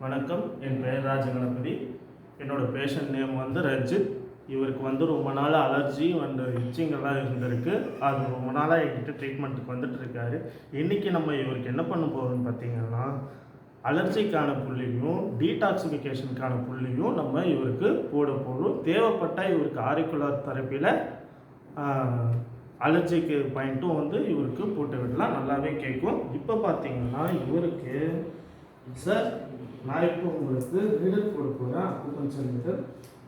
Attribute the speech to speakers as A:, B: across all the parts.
A: வணக்கம், என் பெயர் ராஜகணபதி. என்னோட பேஷண்ட் நேம் ரஞ்சித். இவருக்கு ரொம்ப நாள் அலர்ஜி இச்சிங்கெல்லாம் இருந்திருக்கு. அது ரொம்ப நாளாக என்கிட்ட ட்ரீட்மெண்ட்டுக்கு வந்துட்டு இருக்காரு. இன்றைக்கி நம்ம இவருக்கு என்ன பண்ண போகிறோம்னு பார்த்தீங்கன்னா, அலர்ஜிக்கான புள்ளியும் டீடாக்சிஃபிகேஷனுக்கான புள்ளியும் நம்ம இவருக்கு போட போகிறோம். தேவைப்பட்ட இவருக்கு ஆரிக்குலர் தெரப்பியில் அலர்ஜிக்கு பாயிண்ட்டும் இவருக்கு போட்டு விடலாம், நல்லாவே கேட்கும். இப்போ பார்த்தீங்கன்னா இவருக்கு சார், நான் இப்போ உங்களுக்கு நீடல் போட போகிறேன். அக்குபஞ்சர் நீடல்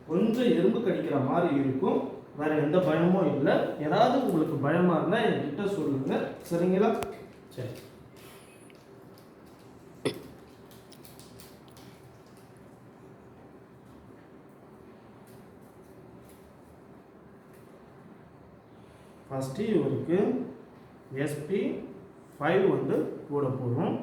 A: கொஞ்சம் எறும்பு கடிக்கிற மாதிரி இருக்கும், வேறு எந்த பயமும் இல்லை. ஏதாவது உங்களுக்கு பயமாக இருந்தால் என்கிட்ட சொல்லுங்கள், சரிங்களா? சரி. ஃபஸ்ட்டு இவருக்கு SP5 போட போகிறோம்.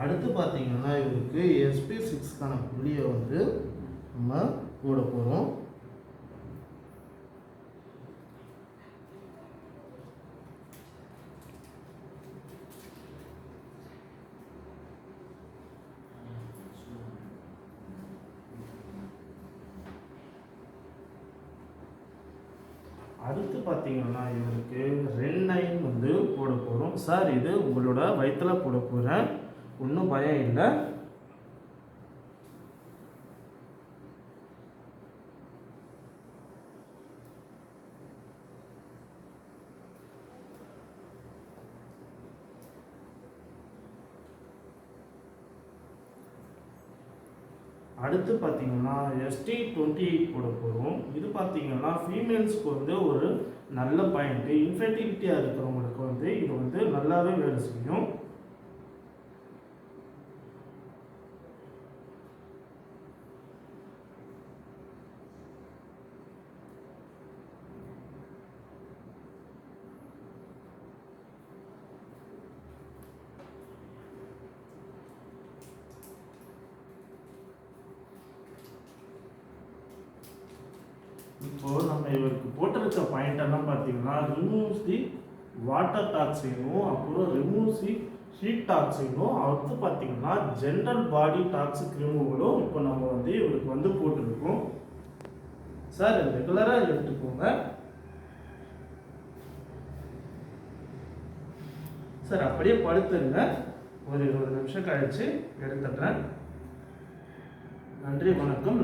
A: அடுத்து பார்த்தீங்கன்னா இவருக்கு SP6க்கான புள்ளியை நம்ம போட போகிறோம். அடுத்து பார்த்தீங்கன்னா இவருக்கு REN9 போட போகிறோம். சார், இது உங்களோட வயிற்றில் போட போகிறேன், ஒன்றும் பயம் இல்லை. அடுத்து பார்த்தீங்கன்னா ST28 போட போகிறோம். இது பார்த்தீங்கன்னா ஃபீமேல்ஸ்க்கு ஒரு நல்ல பாயிண்ட்டு. இன்ஃபெர்டிலிட்டியாக இருக்கிறவங்களுக்கு இது நல்லாவே வேலை செய்யும். இப்போது நம்ம இவருக்கு போட்டிருக்க பாயிண்டெல்லாம் பார்த்தீங்கன்னா, ரிமூவ்ஸ் தி வாட்டர் டாக்ஸினும், அப்புறம் ரிமூவ்ஸ் தி ஹீட் டாக்ஸினும், அடுத்து பார்த்தீங்கன்னா ஜென்ரல் பாடி டாக்ஸிக் ரிமூவலும் இப்போ நம்ம இவருக்கு போட்டிருக்கோம். சார், ரெகுலராக எடுத்துக்கோங்க. சார், அப்படியே படுத்துருங்க, ஒரு 20 நிமிஷம் கழிச்சு எடுத்துடுறேன். நன்றி, வணக்கம்.